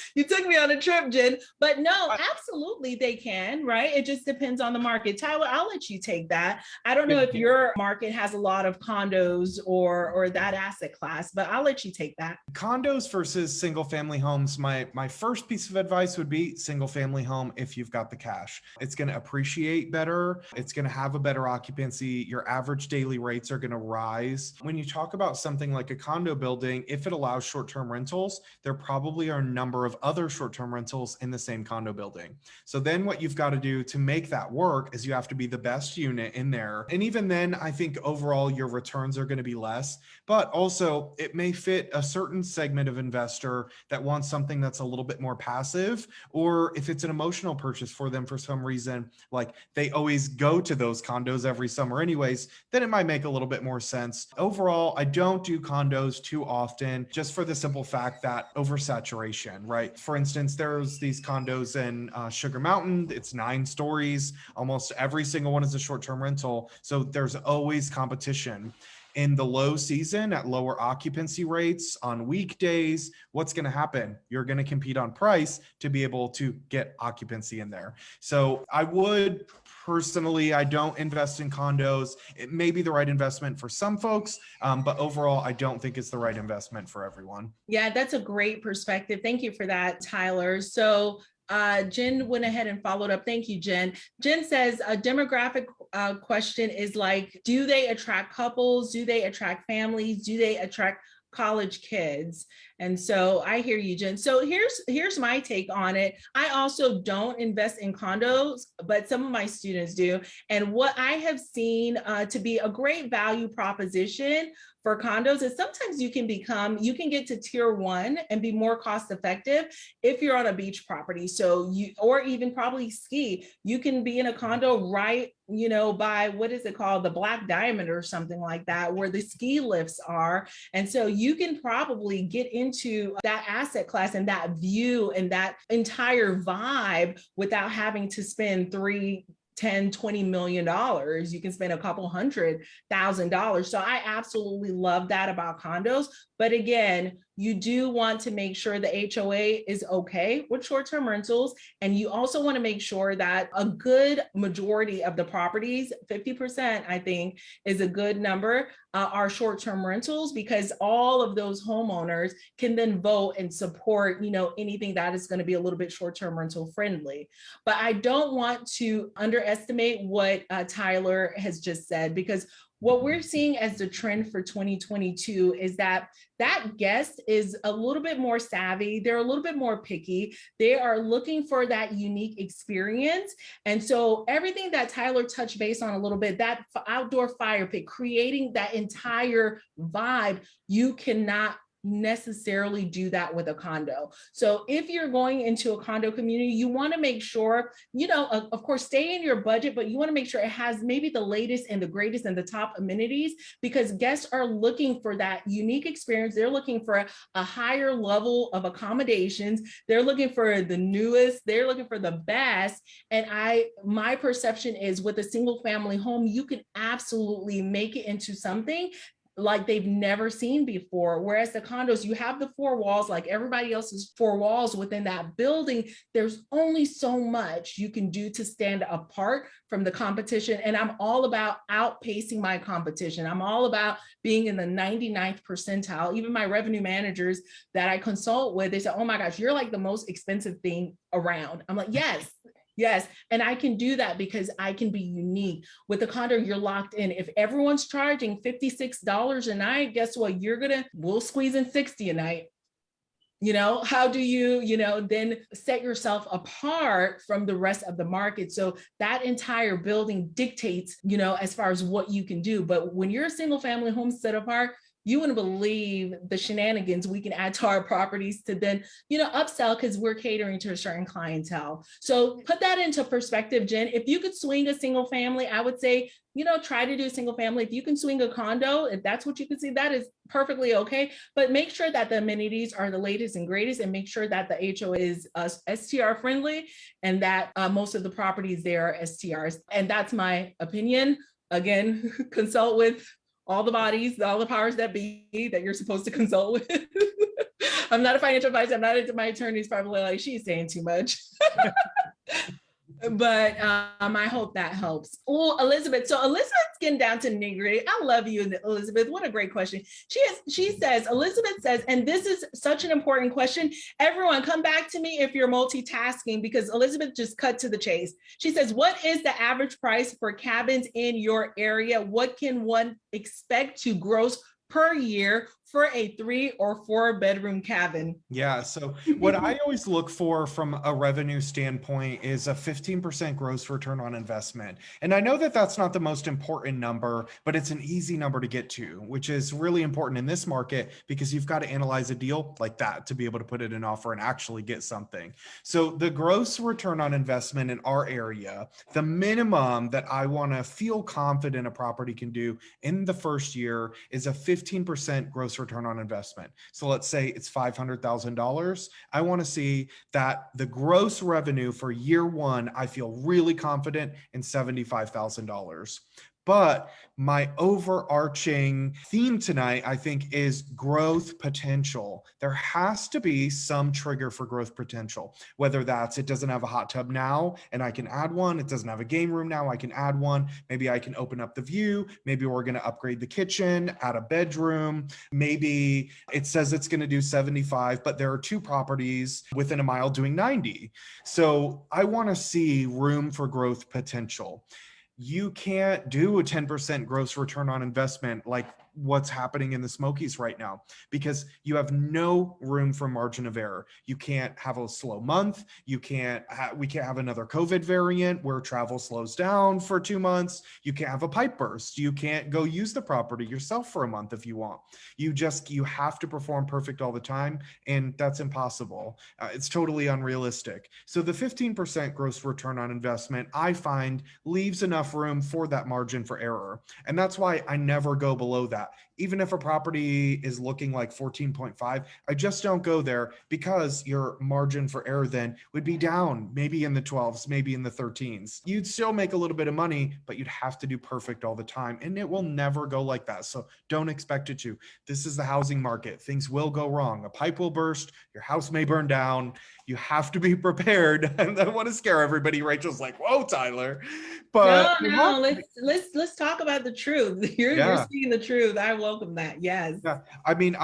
on a trip, Jen. But no, absolutely they can, right? It just depends on the market. Tyler, I'll let you take that. I don't know if your market has a lot of condos or that asset class, but I'll let you take that. Condos versus single family homes. My first piece of advice would be single family home if you've got the cash. It's going to appreciate better. It's going to have a better occupancy. Your average daily rates are going to rise. When you talk about something like a condo building, if it allows short-term rentals, there probably are a number of other short-term rentals in the same condo building. So then what you've got to do to make that work is you have to be the best unit in there. And even then, I think overall your returns are going to be less, but also it may fit a certain segment of investor that wants something that's a little bit more passive, or if it's an emotional purchase for them for some reason, like they always go to those condos every summer anyways, then it might make a little bit more sense. Overall, I don't do condos too often just for the simple fact that oversaturation, right? For instance, there's these condos in Sugar Mountain. It's 9 stories. Almost every single one is a short-term rental. So there's always competition. In the low season at lower occupancy rates on weekdays, what's going to happen? You're going to compete on price to be able to get occupancy in there. So I would personally, I don't invest in condos. It may be the right investment for some folks, but overall, I don't think it's the right investment for everyone. Yeah, that's a great perspective. Thank you for that, Tyler. So Jen went ahead and followed up. Thank you, Jen. Jen says a demographic question is like, do they attract couples? Do they attract families? Do they attract college kids? And so I hear you, Jen. So here's my take on it. I also don't invest in condos, but some of my students do. And what I have seen to be a great value proposition for condos is sometimes you can get to tier 1 and be more cost effective if you're on a beach property. So or even probably ski, you can be in a condo right, by what is it called? The Black Diamond or something like that, where the ski lifts are. And so you can probably get into that asset class and that view and that entire vibe without having to spend $3, $10, $20 million. You can spend a couple $100,000. So I absolutely love that about condos. But again, you do want to make sure the HOA is okay with short-term rentals. And you also want to make sure that a good majority of the properties, 50%, I think is a good number, are short-term rentals, because all of those homeowners can then vote and support, anything that is going to be a little bit short-term rental friendly. But I don't want to underestimate what Tyler has just said, because what we're seeing as the trend for 2022 is that guest is a little bit more savvy. They're a little bit more picky. They are looking for that unique experience. And so everything that Tyler touched base on a little bit, that outdoor fire pit, creating that entire vibe, you cannot necessarily do that with a condo. So if you're going into a condo community, you want to make sure, of course, stay in your budget, but you want to make sure it has maybe the latest and the greatest and the top amenities, because guests are looking for that unique experience. They're looking for a higher level of accommodations. They're looking for the newest, they're looking for the best. And my perception is with a single family home, you can absolutely make it into something like they've never seen before. Whereas the condos, you have the 4 walls, like everybody else's 4 walls within that building. There's only so much you can do to stand apart from the competition. And I'm all about outpacing my competition. I'm all about being in the 99th percentile. Even my revenue managers that I consult with, they say, oh my gosh, you're like the most expensive thing around. I'm like, yes. Yes. And I can do that because I can be unique. With the condo, you're locked in. If everyone's charging $56 a night, guess what? We'll squeeze in 60 a night. How do you, then set yourself apart from the rest of the market? So that entire building dictates, as far as what you can do. But when you're a single family home set apart, you wouldn't believe the shenanigans we can add to our properties to then, upsell, because we're catering to a certain clientele. So put that into perspective, Jen. If you could swing a single family, I would say, try to do a single family. If you can swing a condo, if that's what you can see, that is perfectly okay. But make sure that the amenities are the latest and greatest, and make sure that the HOA is STR friendly, and that most of the properties there are STRs. And that's my opinion. Again, consult with all the bodies, all the powers that be that you're supposed to consult with. I'm not a financial advisor. I'm not my attorney's probably like, she's saying too much. But I hope that helps. Oh, Elizabeth. So Elizabeth's getting down to nitty-gritty. I love you, Elizabeth. What a great question. She says, Elizabeth says, and this is such an important question. Everyone, come back to me if you're multitasking, because Elizabeth just cut to the chase. She says, what is the average price for cabins in your area? What can one expect to gross per year for a 3 or 4 bedroom cabin? Yeah. So what I always look for from a revenue standpoint is a 15% gross return on investment. And I know that that's not the most important number, but it's an easy number to get to, which is really important in this market because you've got to analyze a deal like that to be able to put it in offer and actually get something. So the gross return on investment in our area, the minimum that I want to feel confident a property can do in the first year is a 15% gross return on investment. So let's say it's $500,000. I want to see that the gross revenue for year one, I feel really confident in $75,000. But my overarching theme tonight, I think, is growth potential. There has to be some trigger for growth potential, whether that's it doesn't have a hot tub now and I can add one. It doesn't have a game room now, I can add one. Maybe I can open up the view. Maybe we're going to upgrade the kitchen, add a bedroom. Maybe it says it's going to do 75, but there are 2 properties within a mile doing 90. So I want to see room for growth potential. You can't do a 10% gross return on investment like what's happening in the Smokies right now because you have no room for margin of error. You can't have a slow month. We can't have another COVID variant where travel slows down for 2 months. You can't have a pipe burst. You can't go use the property yourself for a month if you want. You have to perform perfect all the time, and that's impossible. It's totally unrealistic. So the 15% gross return on investment, I find, leaves enough room for that margin for error. And that's why I never go below that. Even if a property is looking like 14.5, I just don't go there because your margin for error then would be down, maybe in the 12s, maybe in the 13s. You'd still make a little bit of money, but you'd have to do perfect all the time. And it will never go like that. So don't expect it to. This is the housing market. Things will go wrong. A pipe will burst. Your house may burn down. You have to be prepared. And I don't want to scare everybody. Rachel's like, whoa, Tyler. But No, let's talk about the truth. You're seeing the truth. I welcome that. Yes. Yeah, I mean,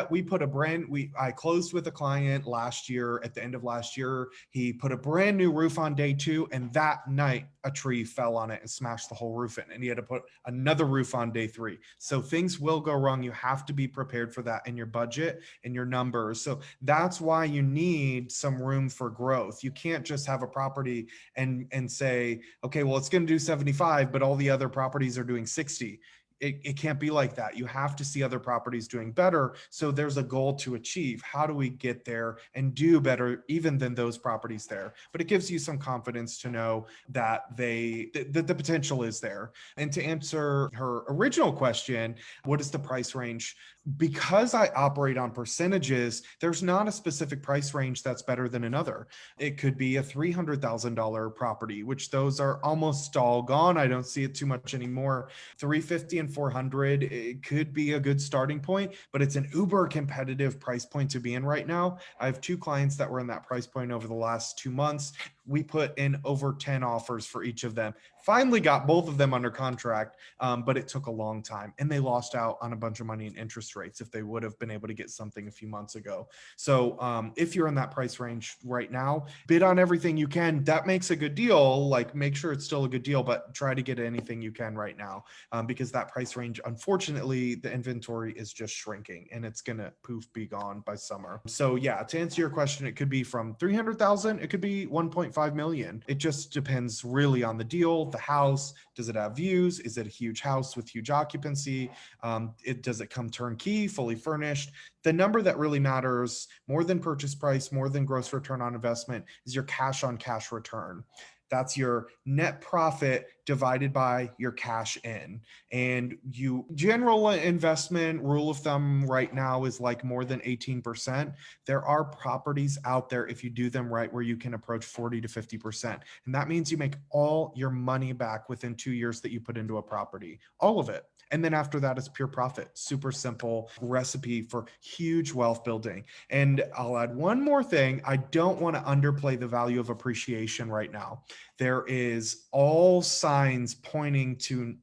we put I closed with a client last year at the end of last year. He put a brand new roof on day 2, and that night a tree fell on it and smashed the whole roof in, and he had to put another roof on day 3. So things will go wrong. You have to be prepared for that in your budget and your numbers. So that's why you need some room for growth. You can't just have a property and say, okay, well, it's going to do 75, but all the other properties are doing 60. It can't be like that. You have to see other properties doing better. So there's a goal to achieve. How do we get there and do better even than those properties there? But it gives you some confidence to know that the potential is there. And to answer her original question, what is the price range? Because I operate on percentages, there's not a specific price range that's better than another. It could be a $300,000 property, which those are almost all gone. I don't see it too much anymore. 350 and 400, it could be a good starting point, but it's an uber competitive price point to be in right now. I have 2 clients that were in that price point over the last 2 months. We put in over 10 offers for each of them. Finally got both of them under contract, but it took a long time, and they lost out on a bunch of money in interest rates if they would have been able to get something a few months ago. So if you're in that price range right now, bid on everything you can. That makes a good deal. Like, make sure it's still a good deal, but try to get anything you can right now, because that price range, unfortunately, the inventory is just shrinking, and it's gonna be gone by summer. So yeah, to answer your question, it could be from 300,000, it could be 1.5 million. It just depends really on the deal, the house. Does it have views? Is it a huge house with huge occupancy? Does it come turnkey, fully furnished? The number that really matters more than purchase price, more than gross return on investment, is your cash on cash return. That's your net profit divided by your cash in. And you general investment rule of thumb right now is like more than 18%. There are properties out there, if you do them right, where you can approach 40 to 50%. And that means you make all your money back within 2 years that you put into a property, all of it. And then after that is pure profit. Super simple recipe for huge wealth building. And I'll add one more thing. I don't want to underplay the value of appreciation right now. There is all signs pointing to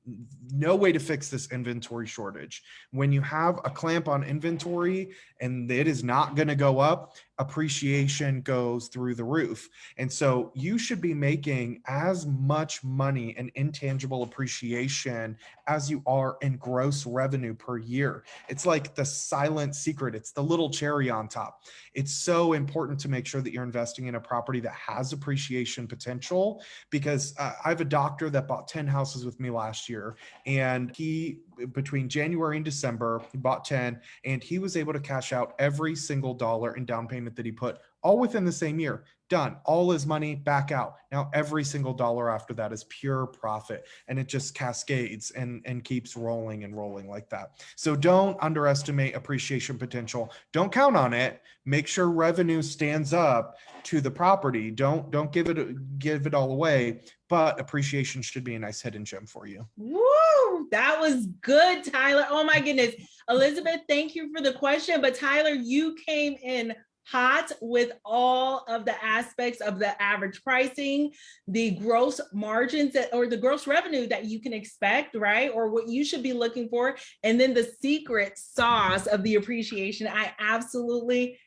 no way to fix this inventory shortage. When you have a clamp on inventory and it is not going to go up, appreciation goes through the roof. And so you should be making as much money in intangible appreciation as you are in gross revenue per year. It's like the silent secret. It's the little cherry on top. It's so important to make sure that you're investing in a property that has appreciation potential, because I have a doctor that bought 10 houses with me last year, and he, between January and December, he bought 10, and he was able to cash out every single dollar in down payment that he put, all within the same year. Done. All his money back out. Now every single dollar after that is pure profit, and it just cascades and keeps rolling and rolling like that. So don't underestimate appreciation potential. Don't count on it. Make sure revenue stands up to the property. Don't give it all away, but appreciation should be a nice hidden gem for you. Woo! That was good, Tyler. Oh my goodness. Elizabeth, thank you for the question. But Tyler, you came in hot with all of the aspects of the average pricing, the gross margins or the gross revenue that you can expect, right? Or what you should be looking for. And then the secret sauce of the appreciation. I absolutely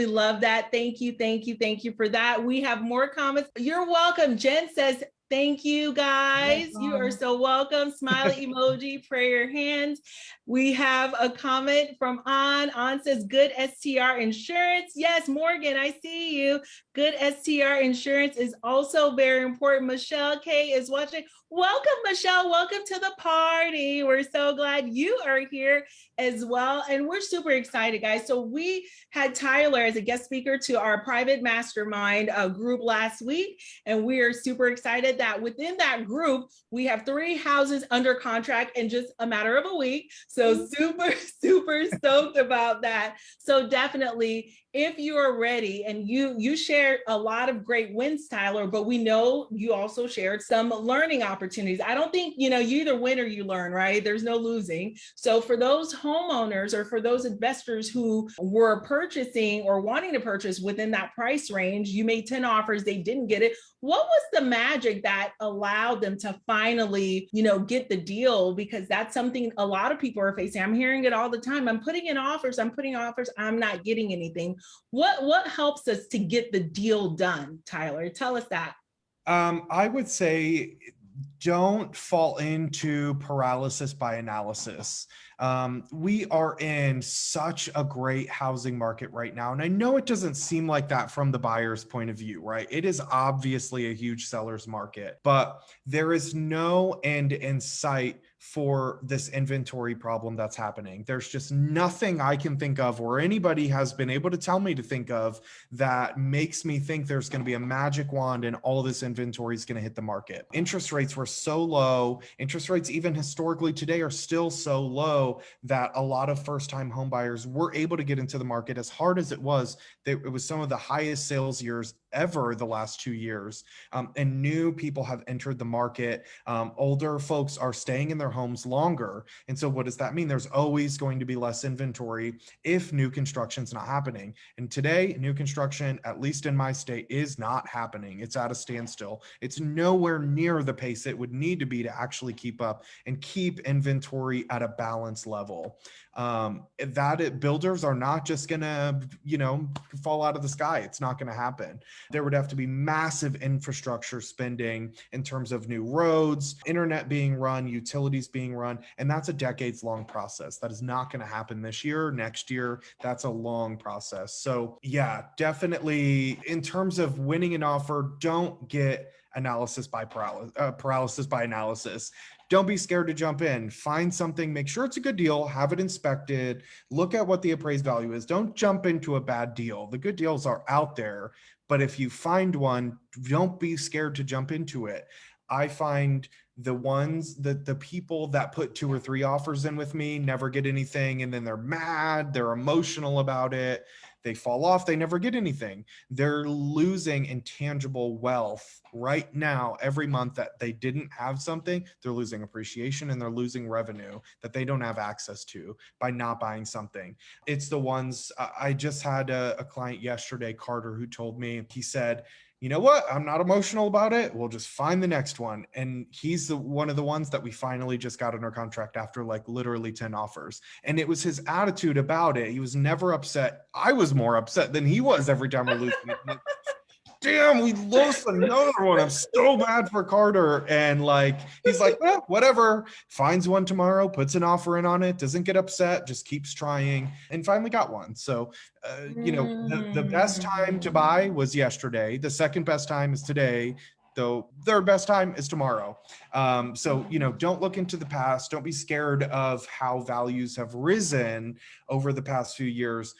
love that. Thank you for that. We have more comments. You're welcome. Jen says, thank you, guys. You are so welcome. Smiley emoji, prayer hands. We have a comment from On. On says, good STR insurance. Yes, Morgan, I see you. Good STR insurance is also very important. Michelle K is watching. Welcome, Michelle. Welcome to the party. We're so glad you are here as well. And we're super excited, guys. So we had Tyler as a guest speaker to our private mastermind group last week. And we are super excited that within that group, we have 3 houses under contract in just a matter of a week. So super stoked about that. So definitely, if you are ready, and you shared a lot of great wins, Tyler, but we know you also shared some learning opportunities. I don't think, you either win or you learn, right? There's no losing. So for those homeowners or for those investors who were purchasing or wanting to purchase within that price range, you made 10 offers, they didn't get it. What was the magic that allowed them to finally, get the deal? Because that's something a lot of people are facing. I'm hearing it all the time. I'm putting offers, I'm not getting anything. What helps us to get the deal done, Tyler? Tell us that. I would say don't fall into paralysis by analysis. We are in such a great housing market right now. And I know it doesn't seem like that from the buyer's point of view, right? It is obviously a huge seller's market, but there is no end in sight for this inventory problem that's happening. There's just nothing I can think of, or anybody has been able to tell me to think of, that makes me think there's going to be a magic wand and all this inventory is going to hit the market. Interest rates were so low. Interest rates, even historically today, are still so low that a lot of first-time home buyers were able to get into the market. As hard as it was, it was some of the highest sales years ever the last 2 years. And new people have entered the market. Older folks are staying in their homes longer. And so what does that mean? There's always going to be less inventory if new construction's not happening. And today, new construction, at least in my state, is not happening. It's at a standstill. It's nowhere near the pace it would need to be to actually keep up and keep inventory at a balanced level. Builders are not just gonna, fall out of the sky. It's not gonna happen. There would have to be massive infrastructure spending in terms of new roads, internet being run, utilities being run, and that's a decades-long process. That is not going to happen this year, next year. That's a long process. So yeah, definitely in terms of winning an offer, don't get paralysis by analysis. Don't be scared to jump in. Find something, make sure it's a good deal, have it inspected, look at what the appraised value is. Don't jump into a bad deal. The good deals are out there, But if you find one, don't be scared to jump into it. I find the ones that the people that put 2 or 3 offers in with me never get anything. And then they're mad, they're emotional about it. They fall off, they never get anything. They're losing intangible wealth right now every month that they didn't have something. They're losing appreciation and they're losing revenue that they don't have access to by not buying something. It's the ones I just had a client yesterday, Carter, who told me, he said, you know what? I'm not emotional about it. We'll just find the next one. And he's one of the ones that we finally just got under contract after like literally 10 offers. And it was his attitude about it. He was never upset. I was more upset than he was every time we lose. Damn, we lost another one. I'm so mad for Carter. And like, he's like, well, whatever, finds one tomorrow, puts an offer in on it, doesn't get upset, just keeps trying, and finally got one. So, the best time to buy was yesterday. The second best time is today. The third best time is tomorrow. So, don't look into the past. Don't be scared of how values have risen over the past few years.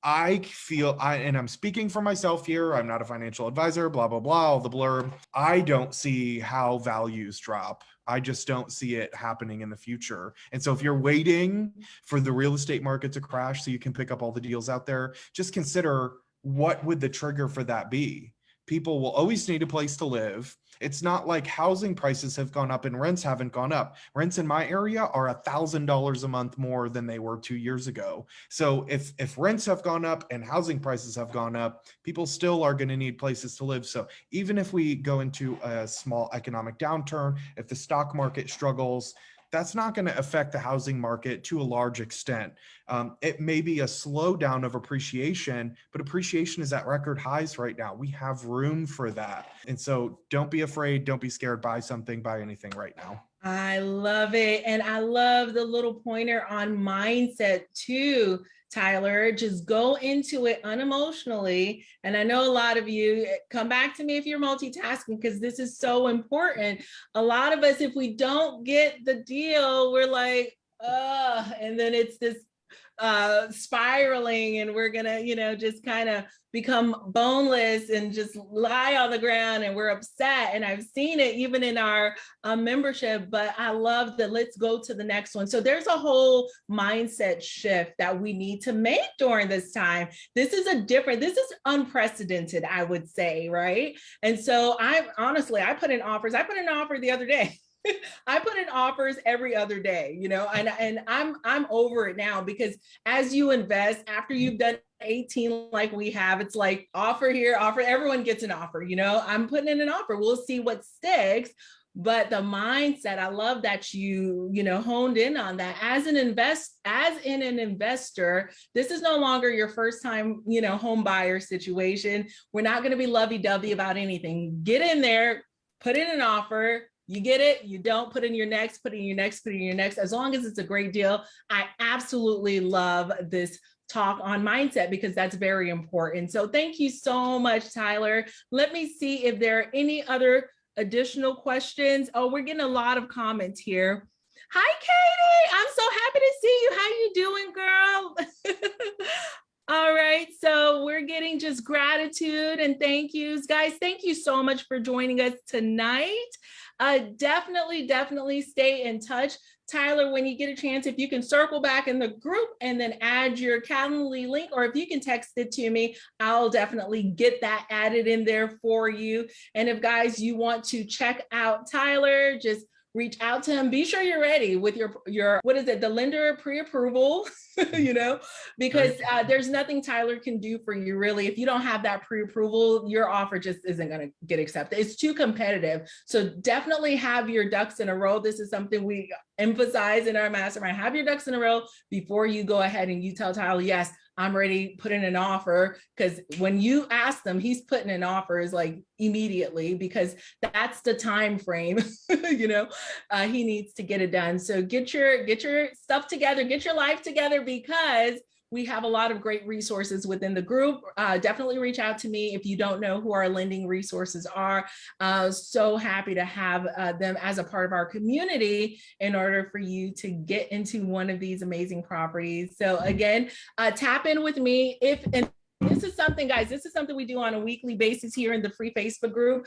I feel, and I'm speaking for myself here, I'm not a financial advisor, blah, blah, blah, all the blurb. I don't see how values drop. I just don't see it happening in the future. And so if you're waiting for the real estate market to crash so you can pick up all the deals out there, just consider, what would the trigger for that be? People will always need a place to live. It's not like housing prices have gone up and rents haven't gone up. Rents in my area are $1,000 a month more than they were 2 years ago. So if rents have gone up and housing prices have gone up, people still are going to need places to live. So even if we go into a small economic downturn, if the stock market struggles, that's not going to affect the housing market to a large extent. It may be a slowdown of appreciation, but appreciation is at record highs right now. We have room for that. And so don't be afraid. Don't be scared. Buy something, buy anything right now. I love it. And I love the little pointer on mindset too, Tyler. Just go into it unemotionally. And I know a lot of you, come back to me if you're multitasking, because this is so important. A lot of us, if we don't get the deal, we're like, and then it's this spiraling, and we're gonna, just kind of become boneless and just lie on the ground, and we're upset. And I've seen it even in our membership, but I love that. Let's go to the next one. So there's a whole mindset shift that we need to make during this time. This is unprecedented, I would say, right? And so I put in offers. I put in an offer the other day. I put in offers every other day, and I'm over it now, because as you invest, after you've done 18 like we have, it's like offer here, offer, everyone gets an offer, I'm putting in an offer. We'll see what sticks. But the mindset, I love that you honed in on that. As an investor, this is no longer your first time, home buyer situation. We're not going to be lovey-dovey about anything. Get in there, put in an offer. You get it, you don't, put in your next, put in your next, put in your next, as long as it's a great deal. I absolutely love this talk on mindset, because that's very important. So thank you so much, Tyler. Let me see if there are any other additional questions. Oh, we're getting a lot of comments here. Hi, Katie. I'm so happy to see you. How you doing, girl? All right, so we're getting just gratitude and thank yous. Guys, thank you so much for joining us tonight. Definitely stay in touch. Tyler, when you get a chance, if you can circle back in the group and then add your Calendly link, or if you can text it to me, I'll definitely get that added in there for you. And if guys, you want to check out Tyler, just reach out to him. Be sure you're ready with your what is it, the lender pre-approval, because there's nothing Tyler can do for you really. If you don't have that pre-approval, your offer just isn't going to get accepted. It's too competitive. So definitely have your ducks in a row. This is something we emphasize in our mastermind. Have your ducks in a row before you go ahead and you tell Tyler, yes, I'm ready, put in an offer. Because when you ask them, he's putting in offers like immediately, because that's the time frame, he needs to get it done. So get your stuff together, get your life together, because we have a lot of great resources within the group. Definitely reach out to me if you don't know who our lending resources are. So happy to have them as a part of our community in order for you to get into one of these amazing properties. So again, tap in with me if This is something, guys, this is something we do on a weekly basis here in the free Facebook group.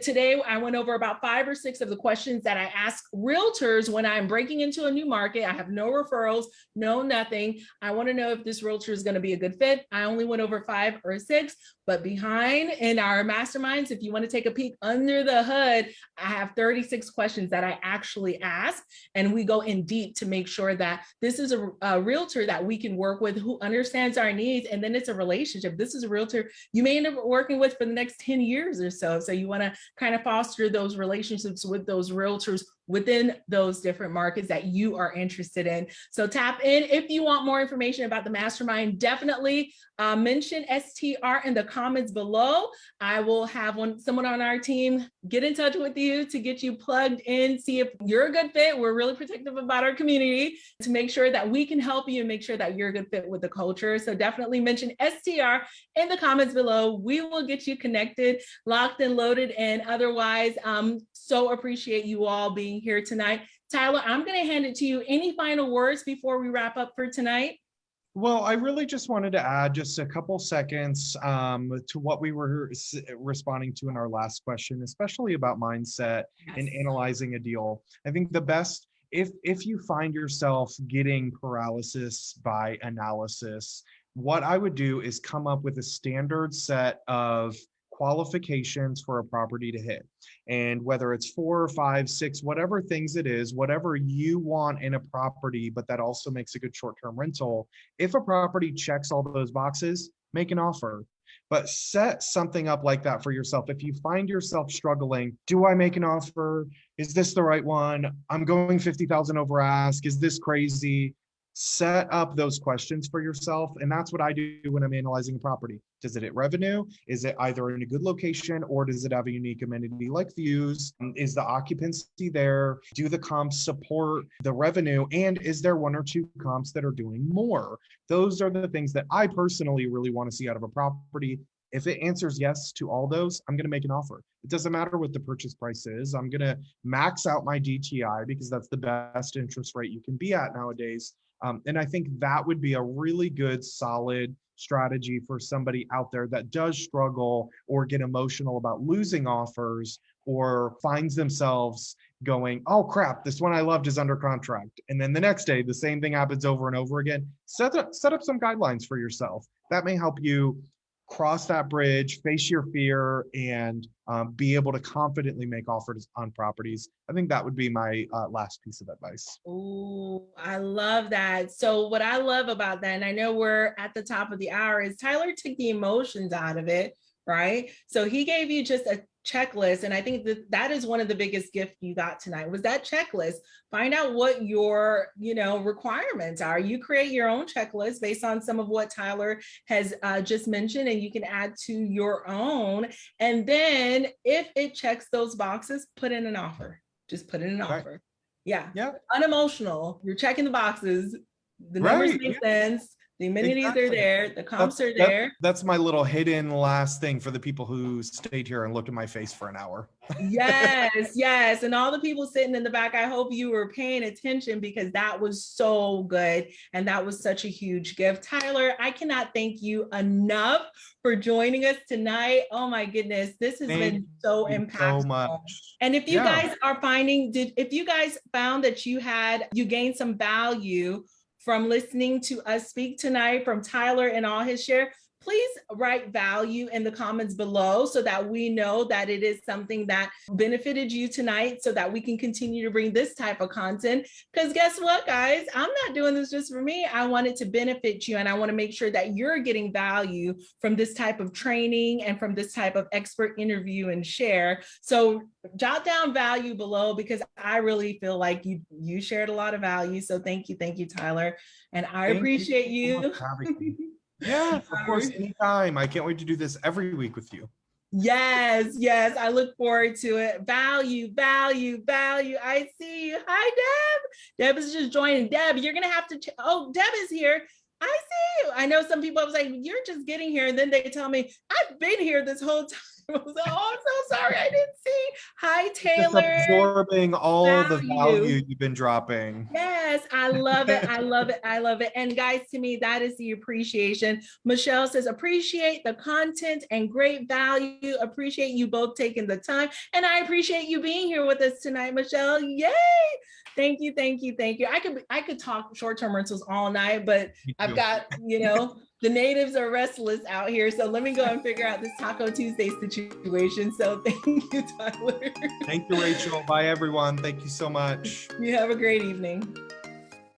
Today, I went over about 5 or 6 of the questions that I ask realtors when I'm breaking into a new market. I have no referrals, no nothing. I want to know if this realtor is going to be a good fit. I only went over 5 or 6, but behind in our masterminds, if you want to take a peek under the hood, I have 36 questions that I actually ask, and we go in deep to make sure that this is a realtor that we can work with who understands our needs, and then it's a relationship. This is a realtor you may end up working with for the next 10 years or so. So you want to kind of foster those relationships with those realtors within those different markets that you are interested in. So tap in. If you want more information about the mastermind, definitely mention STR in the comments below. I will have someone on our team get in touch with you to get you plugged in, see if you're a good fit. We're really protective about our community to make sure that we can help you and make sure that you're a good fit with the culture. So definitely mention STR in the comments below. We will get you connected, locked and loaded, and otherwise, so appreciate you all being here tonight. Tyler, I'm going to hand it to you. Any final words before we wrap up for tonight? Well, I really just wanted to add just a couple seconds to what we were responding to in our last question, especially about mindset and analyzing a deal. I think the best, if you find yourself getting paralysis by analysis, what I would do is come up with a standard set of qualifications for a property to hit. And whether it's 4 or 5, 6, whatever things it is, whatever you want in a property, but that also makes a good short-term rental. If a property checks all those boxes, make an offer. But set something up like that for yourself. If you find yourself struggling, do I make an offer? Is this the right one? I'm going 50,000 over ask. Is this crazy? Set up those questions for yourself. And that's what I do when I'm analyzing a property. Does it hit revenue? Is it either in a good location, or does it have a unique amenity like views? Is the occupancy there? Do the comps support the revenue? And is there 1 or 2 comps that are doing more? Those are the things that I personally really want to see out of a property. If it answers yes to all those, I'm going to make an offer. It doesn't matter what the purchase price is. I'm going to max out my DTI because that's the best interest rate you can be at nowadays. And I think that would be a really good, solid strategy for somebody out there that does struggle or get emotional about losing offers, or finds themselves going, oh crap, this one I loved is under contract. And then the next day, the same thing happens over and over again. Set up some guidelines for yourself. That may help you cross that bridge, face your fear, and be able to confidently make offers on properties. I think that would be my last piece of advice. Oh, I love that. So what I love about that, and I know we're at the top of the hour, is Tyler took the emotions out of it, right? So he gave you just a checklist. And I think that is one of the biggest gifts you got tonight, was that checklist. Find out what your, requirements are. You create your own checklist based on some of what Tyler has just mentioned, and you can add to your own. And then if it checks those boxes, put in an offer. Just put in an offer. Yeah. Unemotional. You're checking the boxes. The numbers make sense. The amenities are there. The comps are there. That's my little hidden last thing for the people who stayed here and looked at my face for an hour. Yes. And all the people sitting in the back, I hope you were paying attention, because that was so good. And that was such a huge gift. Tyler, I cannot thank you enough for joining us tonight. Oh my goodness. This has been so impactful. So much. And if you guys are if you guys found that you gained some value from listening to us speak tonight, from Tyler and all his share, please write value in the comments below so that we know that it is something that benefited you tonight, so that we can continue to bring this type of content. Because guess what, guys? I'm not doing this just for me. I want it to benefit you, and I want to make sure that you're getting value from this type of training and from this type of expert interview and share. So jot down value below, because I really feel like you shared a lot of value. So thank you, Tyler. And I appreciate you. Yeah, of course, anytime. I can't wait to do this every week with you. Yes. I look forward to it. Value. I see you. Hi, Deb. Deb is just joining. Deb, you're going to have to, Deb is here. I see you. I know some people, I was like, you're just getting here. And then they tell me, I've been here this whole time. I'm so sorry. I didn't see. Hi, Just Taylor. absorbing all the Value. value you've been dropping. Yes, I love it. I love it. I love it. And guys, to me, that is the appreciation. Michelle says, appreciate the content and great value. Appreciate you both taking the time. And I appreciate you being here with us tonight, Michelle. Yay. Thank you. Thank you. Thank you. I could talk short-term rentals all night, but I've got, the natives are restless out here. So let me go and figure out this Taco Tuesday situation. So thank you, Tyler. Thank you, Rachel. Bye, everyone. Thank you so much. You have a great evening.